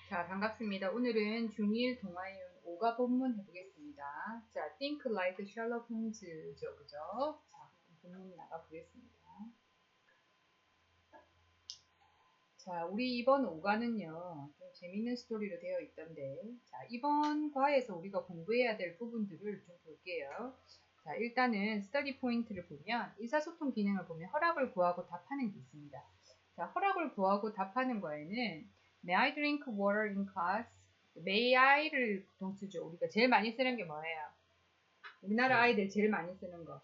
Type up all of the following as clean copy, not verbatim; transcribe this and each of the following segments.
자, 반갑습니다. 오늘은 중1 동아이용 5가 본문 해보겠습니다. 자, Think like Sherlock Holmes죠, 그죠? 자, 본문 나가보겠습니다. 자, 우리 이번 5과는요, 좀 재밌는 스토리로 되어 있던데, 자, 이번 과에서 우리가 공부해야 될 부분들을 좀 볼게요. 자, 일단은 스터디 포인트를 보면, 의사소통 기능을 보면 허락을 구하고 답하는 게 있습니다. 자, 허락을 구하고 답하는 거에는 May I drink water in class? May I를 보통 쓰죠. 우리가 제일 많이 쓰는 게 뭐예요? 우리나라 아이들 제일 많이 쓰는 거.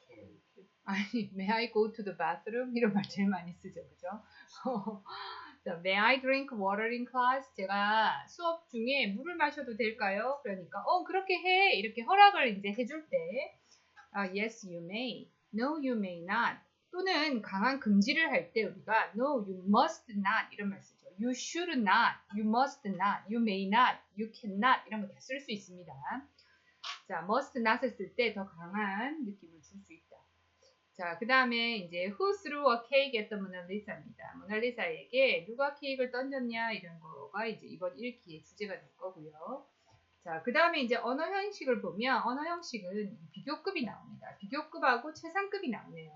아니, May I go to the bathroom? 이런 말 제일 많이 쓰죠. 그죠? 자, May I drink water in class? 제가 수업 중에 물을 마셔도 될까요? 그러니까, 그렇게 해. 이렇게 허락을 이제 해줄 때, yes, you may. No, you may not. 또는 강한 금지를 할 때 우리가 no, you must not 이런 말 쓰죠. You should not, you must not, you may not, you cannot 이런 거 다 쓸 수 있습니다. 자, must not을 쓸 때 더 강한 느낌을 줄 수 있다. 자, 그 다음에 이제 who threw a cake at the Mona Lisa입니다. 모나리사에게 누가 케이크를 던졌냐 이런 거가 이제 이번 읽기의 주제가 될 거고요. 자, 그 다음에 이제 언어 형식을 보면 언어 형식은 비교급이 나옵니다. 비교급하고 최상급이 나오네요.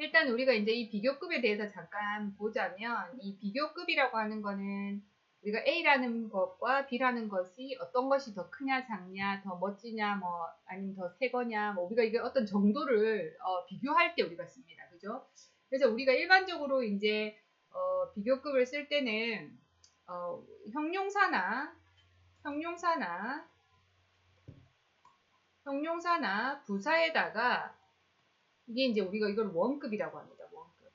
일단 우리가 이제 이 비교급에 대해서 잠깐 보자면 이 비교급이라고 하는 거는 우리가 A라는 것과 B라는 것이 어떤 것이 더 크냐 작냐 더 멋지냐 뭐 아니면 더 세거냐 뭐 우리가 이게 어떤 정도를 비교할 때 우리가 씁니다. 그죠? 그래서 우리가 일반적으로 이제 비교급을 쓸 때는 형용사나 부사에다가 이게 이제 우리가 이걸 원급이라고 합니다.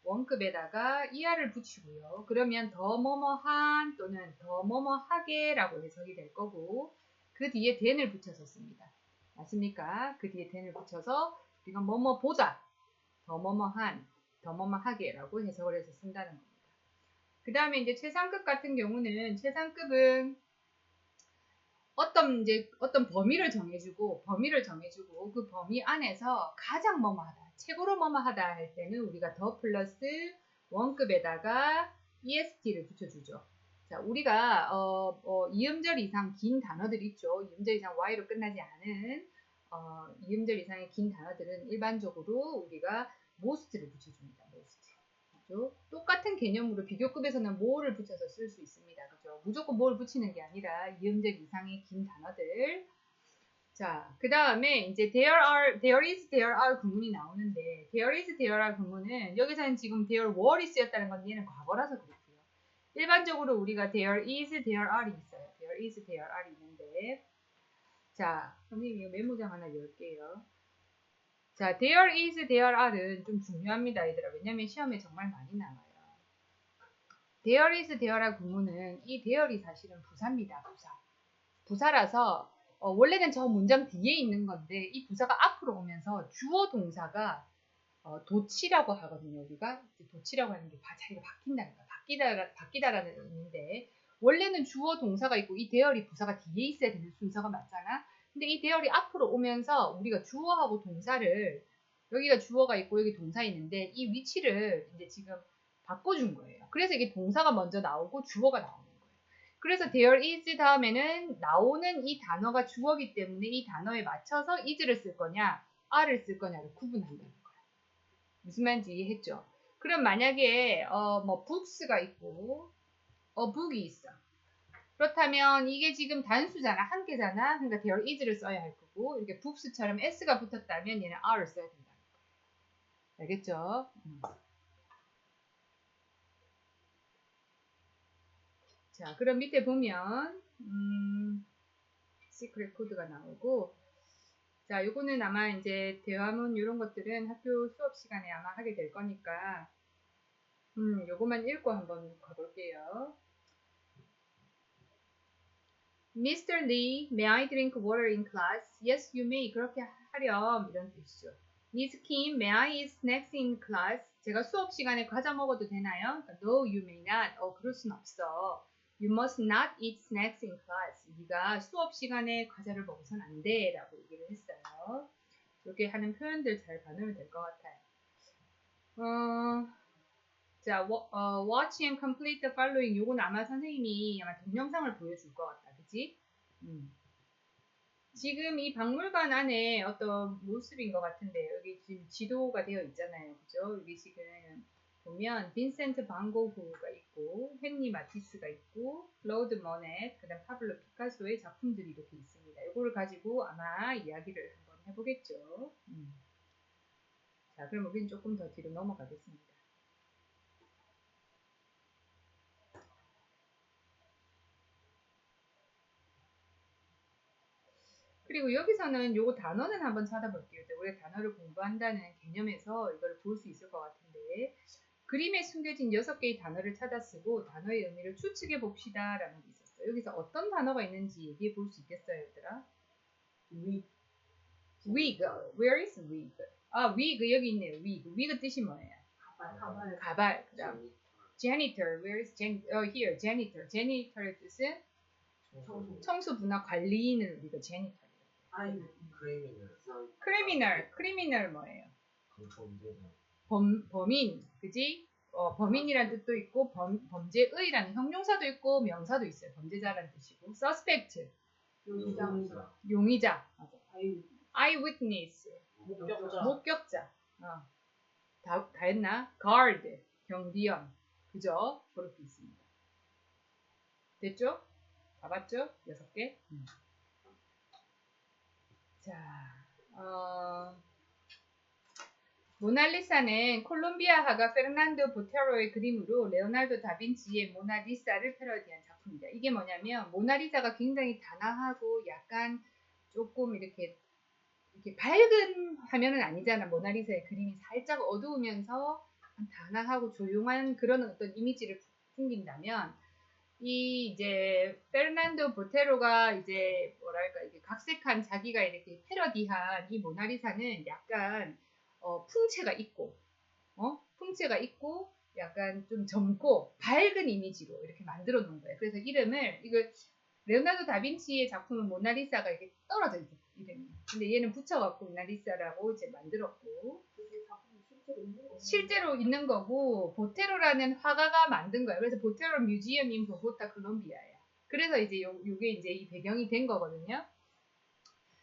원급에다가 ER을 붙이고요. 그러면 더 뭐뭐한 또는 더 뭐뭐하게라고 해석이 될 거고 그 뒤에 then을 붙여서 씁니다. 맞습니까? 그 뒤에 then을 붙여서 우리가 뭐뭐보다 더 뭐뭐한 더 뭐뭐하게라고 해석을 해서 쓴다는 겁니다. 그 다음에 이제 최상급 같은 경우는 최상급은 어떤 범위를 정해주고 그 범위 안에서 가장 뭐뭐하다 최고로 뭐뭐하다 할 때는 우리가 더 플러스 원급에다가 EST를 붙여주죠. 자, 우리가 이음절 이상 긴 단어들 있죠. 이음절 이상 Y로 끝나지 않은 이음절 이상의 긴 단어들은 일반적으로 우리가 most를 붙여줍니다. most. 그죠? 똑같은 개념으로 비교급에서는 more를 붙여서 쓸 수 있습니다. 그죠? 무조건 more 붙이는 게 아니라 이음절 이상의 긴 단어들. 자, 그 다음에 이제 there is, there are 구문이 나오는데 there is, there are 구문은 여기서는 지금 there were이 쓰였다는 건 얘는 과거라서 그렇고요. 일반적으로 우리가 there is, there are이 있어요. there is, there are 있는데 자, 선생님 이거 메모장 하나 열게요. 자, there is, there are는 좀 중요합니다, 얘들아. 왜냐면 시험에 정말 많이 나와요. there is, there are 구문은 이 there이 사실은 부사입니다, 부사. 부사라서 원래는 저 문장 뒤에 있는 건데 이 부사가 앞으로 오면서 주어 동사가 도치라고 하거든요. 우리가 도치라고 하는 게 자리가 바뀌다라는 의미인데 원래는 주어 동사가 있고 이 대열이 부사가 뒤에 있어야 되는 순서가 맞잖아. 근데 이 대열이 앞으로 오면서 우리가 주어하고 동사를 여기가 주어가 있고 여기 동사 있는데 이 위치를 이제 지금 바꿔준 거예요. 그래서 이게 동사가 먼저 나오고 주어가 나오는 거예요. 그래서 there is 다음에는 나오는 이 단어가 주어기 때문에 이 단어에 맞춰서 is를 쓸 거냐, are를 쓸 거냐를 구분한다는 거예요. 무슨 말인지 이해했죠? 그럼 만약에 뭐 books가 있고 book이 있어. 그렇다면 이게 지금 단수잖아, 한 개잖아. 그러니까 there is를 써야 할 거고 이렇게 books처럼 s가 붙었다면 얘는 are를 써야 된다는 거예요. 알겠죠? 자, 그럼 밑에 보면 시크릿 코드가 나오고 자, 요거는 아마 이제 대화문 이런 것들은 학교 수업 시간에 아마 하게 될 거니까 요거만 읽고 한번 가볼게요. Mr. Lee, may I drink water in class? Yes, you may. 그렇게 하렴. 이런 뜻이죠. Miss Kim, may I eat snacks in class? 제가 수업 시간에 과자 먹어도 되나요? No, you may not. 그럴 순 없어. You must not eat snacks in class. 네가 수업 시간에 과자를 먹어서는 안 돼. 라고 얘기를 했어요. 이렇게 하는 표현들 잘 봐놓으면 될 것 같아요. 자, watch and complete the following. 요건 아마 선생님이 아마 동영상을 보여줄 것 같다. 그치? 지금 이 박물관 안에 어떤 모습인 것 같은데, 여기 지금 지도가 되어 있잖아요. 그죠? 여기 지금 보면, 빈센트 반 고흐가 있고, 헨리 마티스가 있고, 클로드 모넷, 그 다음 파블로 피카소의 작품들이 이렇게 있습니다. 이거를 가지고 아마 이야기를 한번 해보겠죠. 자, 그럼 우리는 조금 더 뒤로 넘어가겠습니다. 그리고 여기서는 요거 단어는 한번 찾아볼게요. 우리 단어를 공부한다는 개념에서 이걸 볼 수 있을 것 같은데, 그림에 숨겨진 6개의 단어를 찾아 쓰고 단어의 의미를 추측해 봅시다 라는 게 있었어요. 여기서 어떤 단어가 있는지 얘기해 볼 수 있겠어요, 얘들아? wig. wig. Where is wig? 아, wig 여기 있네요. wig 뜻이 뭐예요? 가발. 가발. 그다음 janitor. Where is here janitor. janitor의 뜻은 청소 분화 관리인을 우리가 janitor. criminal 뭐예요? 범인, 그지? 범인이라는 뜻도 있고 범죄의라는 형용사도 있고 명사도 있어요. 범죄자라는 뜻이고 suspect, 용의자, eyewitness, 목격자. 다 했나? guard, 경비원, 그죠? 그렇게 있습니다. 됐죠? 다 봤죠? 6개. 자, 모나리사는 콜롬비아 화가 페르난도 보테로의 그림으로 레오나르도 다빈치의 모나리사를 패러디한 작품입니다. 이게 뭐냐면 모나리사가 굉장히 단아하고 약간 조금 이렇게 밝은 화면은 아니잖아. 모나리사의 그림이 살짝 어두우면서 단아하고 조용한 그런 어떤 이미지를 풍긴다면 이 이제 페르난도 보테로가 이제 뭐랄까 이게 각색한 자기가 이렇게 패러디한 이 모나리사는 약간 풍채가 있고 약간 좀 젊고 밝은 이미지로 이렇게 만들어 놓은 거예요. 그래서 이름을 이걸 레오나르도 다빈치의 작품은 모나리사가 이렇게 떨어져 있죠. 이름이. 근데 얘는 붙여갖고 모나리사라고 이제 만들었고 실제로 있는 거고 보테로라는 화가가 만든 거예요. 그래서 보테로 뮤지엄 인 보고타 콜롬비아예요. 그래서 이제 요게 이제 이 배경이 된 거거든요.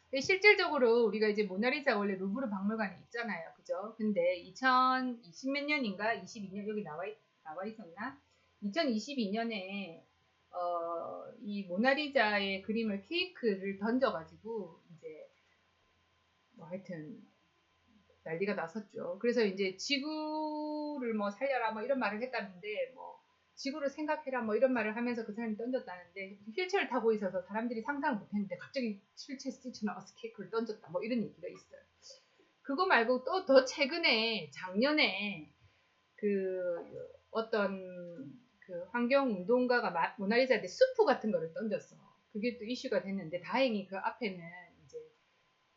근데 실질적으로 우리가 이제 모나리사 원래 루브르 박물관에 있잖아요. 그죠? 근데 2020 몇 년인가 22년 여기 나와 있었나? 2022년에 이 모나리자의 그림을 케이크를 던져가지고 이제 뭐 하여튼 난리가 났었죠. 그래서 이제 지구를 뭐 살려라 뭐 이런 말을 했다는데 뭐 지구를 생각해라 뭐 이런 말을 하면서 그 사람이 던졌다는데 휠체어를 타고 있어서 사람들이 상상을 못했는데 갑자기 휠체어에서 뛰쳐나와서 케이크를 던졌다 뭐 이런 얘기가 있어요. 그거 말고 또 더 최근에 작년에 그 어떤 그 환경운동가가 모나리자한테 수프 같은 거를 던졌어. 그게 또 이슈가 됐는데 다행히 그 앞에는 이제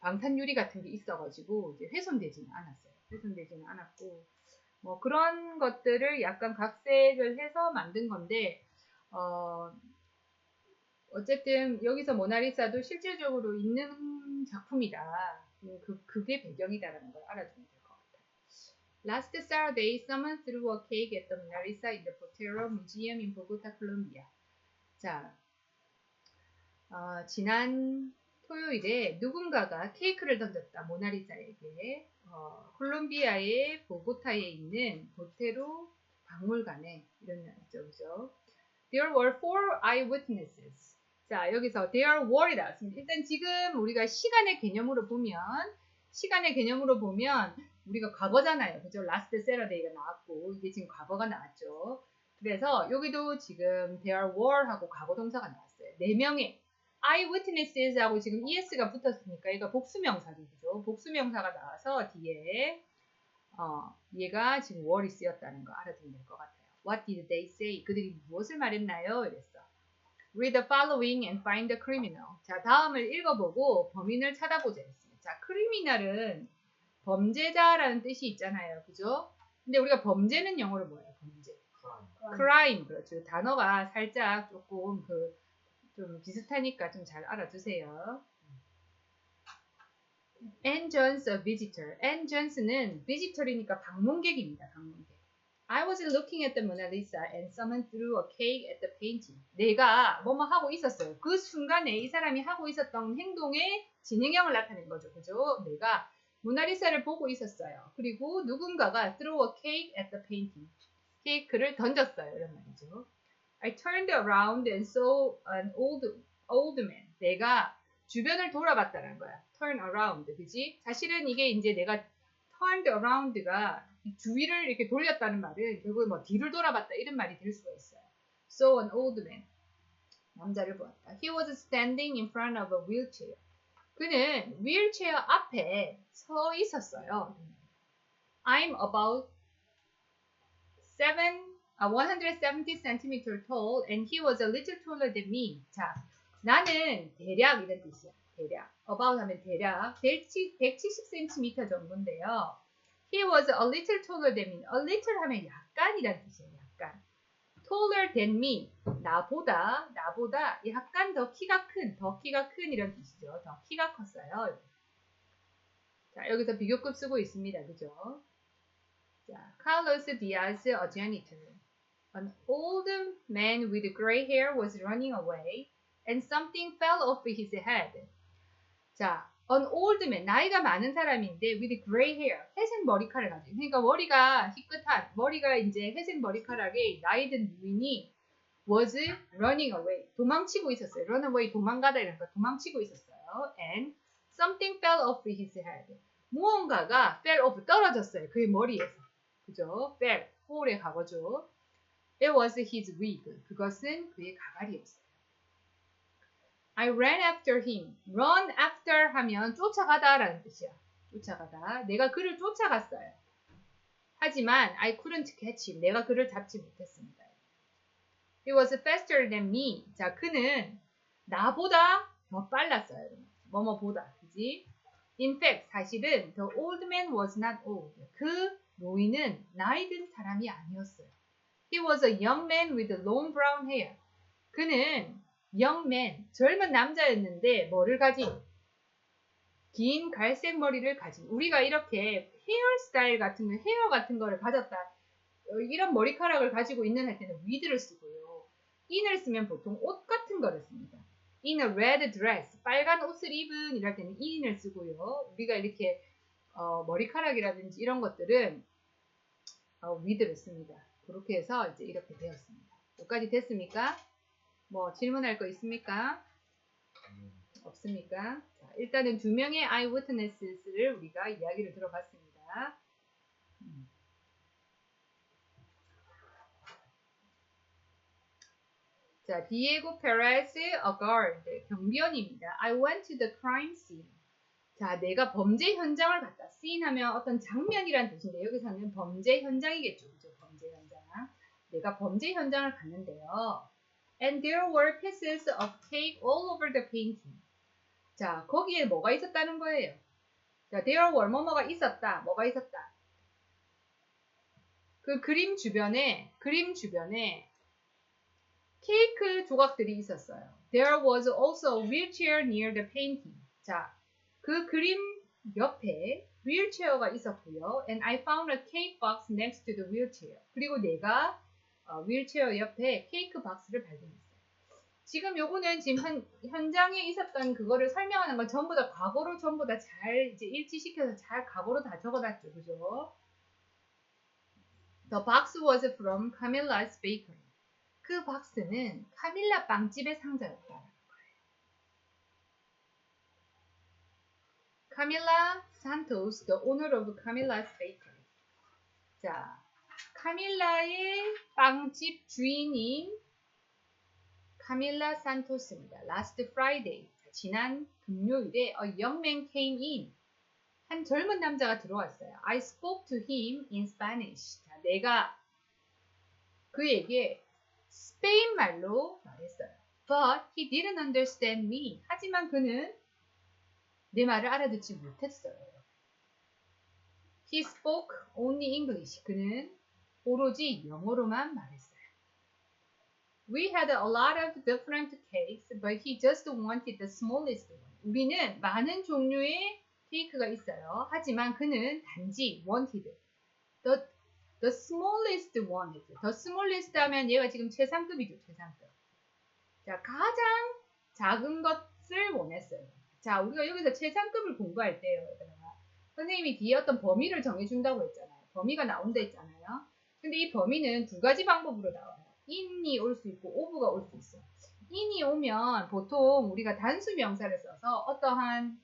방탄유리 같은 게 있어가지고 이제 훼손되지는 않았어요. 훼손되지는 않았고 뭐 그런 것들을 약간 각색을 해서 만든 건데 어쨌든 여기서 모나리사도 실질적으로 있는 작품이다. 그게 배경이다라는 걸 알아두면 될 것 같아요. Last Saturday, someone threw a cake at the Mona Lisa in the Botero Museum in Bogota, Colombia. 자, 지난 토요일에 누군가가 케이크를 던졌다. 모나리자에게 콜롬비아의 보고타에 있는 보테로 박물관에 이런 날이죠. 그죠? There were 4 eyewitnesses. 자, 여기서 there were이다. 일단 지금 우리가 시간의 개념으로 보면 우리가 과거잖아요. 그죠? Last Saturday가 나왔고 이게 지금 과거가 나왔죠. 그래서 여기도 지금 there were 하고 과거 동사가 나왔어요. 4명의 eyewitnesses 하고 지금 es가 붙었으니까 얘가 복수명사죠. 그죠? 복수명사가 나와서 뒤에 얘가 지금 were이 쓰였다는 거 알아두면 될 것 같아요. What did they say? 그들이 무엇을 말했나요? 이랬어. Read the following and find the criminal. 자, 다음을 읽어보고 범인을 찾아보자 했습니다. 자, criminal은 범죄자라는 뜻이 있잖아요. 그죠? 근데 우리가 범죄는 영어로 뭐예요? 범죄. crime. 그렇죠. 단어가 살짝 조금 좀 비슷하니까 좀 잘 알아두세요. Anne Jones, a visitor. Anne Jones는 visitor이니까 방문객입니다. 방문객. I was looking at the Mona Lisa and someone threw a cake at the painting. 내가 뭐뭐 하고 있었어요. 그 순간에 이 사람이 하고 있었던 행동의 진행형을 나타낸 거죠. 그죠? 내가 모나리사를 보고 있었어요. 그리고 누군가가 threw a cake at the painting. 케이크를 던졌어요. 이런 말이죠. I turned around and saw an old man. 내가 주변을 돌아봤다는 거야. turn around. 그지? 사실은 이게 이제 내가 turned around가 주위를 이렇게 돌렸다는 말은 결국 뭐 뒤를 돌아봤다 이런 말이 될 수가 있어요. So an old man. 남자를 보았다. He was standing in front of a wheelchair. 그는 휠체어 앞에 서 있었어요. I'm about 170 cm tall and he was a little taller than me. 자, 나는 대략 이런 뜻이야. 대략. about 하면 대략 170cm 정도인데요. He was a little taller than me. A little 하면 약간이란 뜻이에요. 약간. taller than me. 나보다 약간 더 키가 큰 이런 뜻이죠. 더 키가 컸어요. 자, 여기서 비교급 쓰고 있습니다. 그죠? 자, Carlos Diaz, a janitor. An old man with gray hair was running away and something fell off his head. 자, an old man, 나이가 많은 사람인데 with gray hair, 회색 머리카락을 가지고. 그러니까 머리가 희끗한, 머리가 이제 회색 머리카락에 나이 든 유인이 was running away, 도망치고 있었어요. run away, 도망가다 이런 거 도망치고 있었어요. And something fell off his head. 무언가가 fell off, 떨어졌어요. 그의 머리에서. 그죠? fell, fall의 과거죠. It was his wig. 그것은 그의 가발이었어요. I ran after him. run after 하면 쫓아가다라는 뜻이야. 쫓아가다. 내가 그를 쫓아갔어요. 하지만 I couldn't catch him. 내가 그를 잡지 못했습니다. He was faster than me. 자, 그는 나보다 더 빨랐어요. 뭐뭐보다. 그지? In fact, 사실은 the old man was not old. 그 노인은 나이 든 사람이 아니었어요. He was a young man with long brown hair. 그는 young man, 젊은 남자였는데 뭐를 가진? 긴 갈색 머리를 가진. 우리가 이렇게 헤어스타일 같은 거, 헤어 같은 거를 가졌다. 이런 머리카락을 가지고 있는 할 때는 with를 쓰고요. in을 쓰면 보통 옷 같은 거를 씁니다. in a red dress, 빨간 옷을 입은 이럴 때는 in을 쓰고요. 우리가 이렇게 머리카락이라든지 이런 것들은 with를 씁니다. 그렇게 해서 이제 이렇게 되었습니다. 여기까지 됐습니까? 뭐 질문할 거 있습니까? 없습니까? 자, 일단은 두 명의 eyewitness를 우리가 이야기를 들어봤습니다. 자, 디에고 페레스, a guard, 경비원입니다. I went to the crime scene. 자, 내가 범죄 현장을 갔다. scene 하면 어떤 장면이란 뜻인데 여기서는 범죄 현장이겠죠. 그죠? 범죄 현장. 내가 범죄 현장을 갔는데요. And there were pieces of cake all over the painting. 자, 거기에 뭐가 있었다는 거예요. 자, there were 뭐뭐가 있었다. 뭐가 있었다. 그 그림 주변에 케이크 조각들이 있었어요. There was also a wheelchair near the painting. 자, 그 그림 옆에 휠체어가 있었고요. And I found a cake box next to the wheelchair. 그리고 내가 휠체어 옆에 케이크 박스를 발견했어요. 지금 요거는 지금 현장에 있었던 그거를 설명하는 건 전부 다 과거로 전부 다 잘 이제 일치시켜서 잘 과거로 다 적어놨죠. 그죠? The box was from Camilla's bakery. 그 박스는 카밀라 빵집의 상자였다는 거예요. Camilla Santos, the owner of Camilla's bakery. 자, 카밀라의 빵집 주인인 카밀라 산토스입니다. Last Friday, 지난 금요일에 a young man came in. 한 젊은 남자가 들어왔어요. I spoke to him in Spanish. 자, 내가 그에게 스페인 말로 말했어요. But he didn't understand me. 하지만 그는 내 말을 알아듣지 못했어요. He spoke only English. 그는 오로지 영어로만 말했어요. We had a lot of different cakes, but he just wanted the smallest one. 우리는 많은 종류의 케이크가 있어요. 하지만 그는 단지 wanted the The smallest one. The smallest 하면 얘가 지금 최상급이죠. 최상급. 자, 가장 작은 것을 원했어요. 자, 우리가 여기서 최상급을 공부할 때요, 얘들아. 선생님이 뒤에 어떤 범위를 정해준다고 했잖아요. 범위가 나온다 했잖아요. 근데 이 범위는 두 가지 방법으로 나와요. in이 올 수 있고 over가 올 수 있어요. in이 오면 보통 우리가 단수 명사를 써서 어떠한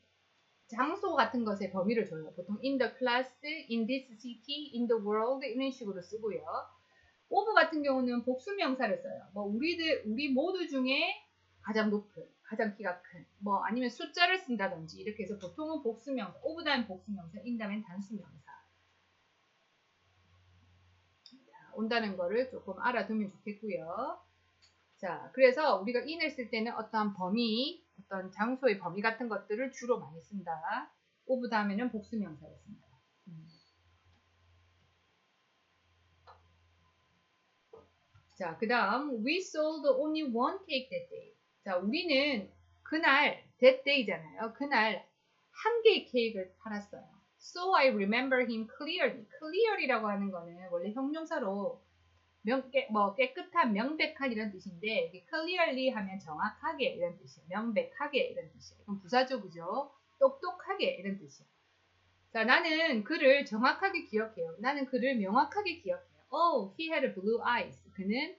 장소 같은 것의 범위를 줘요. 보통 in the class, in this city, in the world 이런 식으로 쓰고요. over 같은 경우는 복수 명사를 써요. 뭐 우리 모두 중에 가장 높은, 가장 키가 큰, 뭐 아니면 숫자를 쓴다든지 이렇게 해서 보통은 복수 명사, over 다음에 복수 명사, in 다음에 단수 명사. 온다는 거를 조금 알아두면 좋겠고요. 자, 그래서 우리가 in을 쓸 때는 어떠한 범위, 어떤 장소의 범위 같은 것들을 주로 많이 쓴다. over 다음에는 복수 명사를 씁니다. 자, 그 다음 we sold only one cake that day. 자, 우리는 그날 that day잖아요. 그날 한 개의 케이크를 팔았어요. So I remember him clearly. clear이라고 하는 거는 원래 형용사로 깨끗한, 명백한 이런 뜻인데 clearly 하면 정확하게 이런 뜻이에요. 명백하게 이런 뜻이에요. 그럼 부사죠, 그죠? 똑똑하게 이런 뜻이에요. 자, 나는 그를 정확하게 기억해요. 나는 그를 명확하게 기억해요. Oh, he had blue eyes. 그는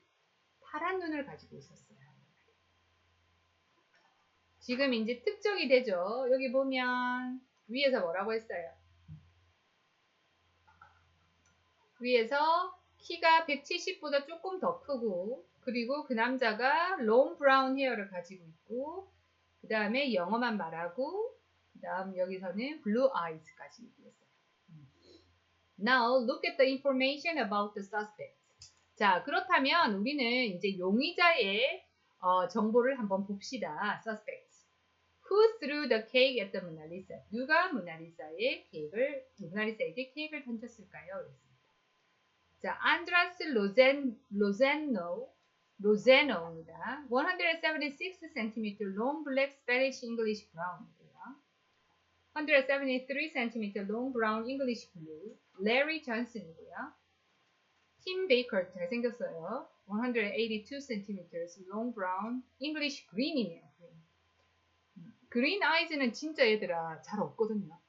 파란 눈을 가지고 있었어요. 지금 이제 특정이 되죠. 여기 보면 위에서 뭐라고 했어요? 위에서 키가 170보다 조금 더 크고 그리고 그 남자가 long brown hair를 가지고 있고 그 다음에 영어만 말하고 그 다음 여기서는 blue eyes까지 얘기했어요. Now look at the information about the suspect. 자, 그렇다면 우리는 이제 용의자의 정보를 한번 봅시다. suspect. Who threw the cake at the Mona Lisa? 누가 모나리사에게 케이크를 던졌을까요? 그랬습니다. 자, 안드라스 로제노입니다. 176cm long black Spanish English brown이고요. 173cm long brown English blue. Larry Johnson이고요. 팀 베이커 잘생겼어요. 182cm long brown English green이네요. 그린 아이즈는 진짜 얘들아 잘 없거든요.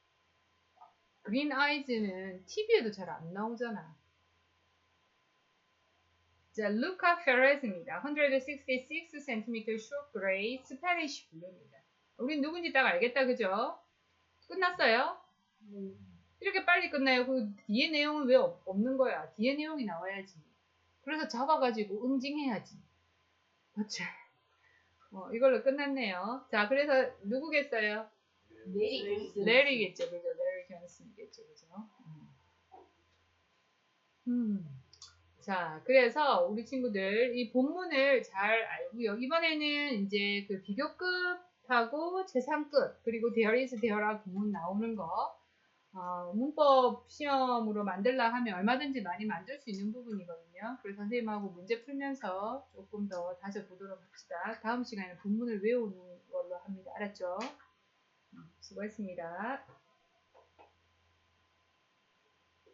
그린 아이즈는 TV에도 잘 안 나오잖아. 자, 루카 페레즈입니다. 166cm short gray Spanish blue입니다. 우린 누군지 딱 알겠다, 그죠? 끝났어요? 이렇게 빨리 끝나요. 그 뒤에 내용은 왜 없는 거야? 뒤에 내용이 나와야지. 그래서 적어가지고 응징해야지. 그렇지? 이걸로 끝났네요. 자, 그래서 누구겠어요? 레리겠죠, 그죠? 레리 존슨이겠죠, 그죠? 자, 그래서 우리 친구들 이 본문을 잘 알고요. 이번에는 이제 그 비교급하고 최상급 그리고 there is, there라 구문 나오는 거 문법 시험으로 만들라 하면 얼마든지 많이 만들 수 있는 부분이거든요. 그래서 선생님하고 문제 풀면서 조금 더 다져보도록 합시다. 다음 시간에 본문을 외우는 걸로 합니다. 알았죠? 수고했습니다.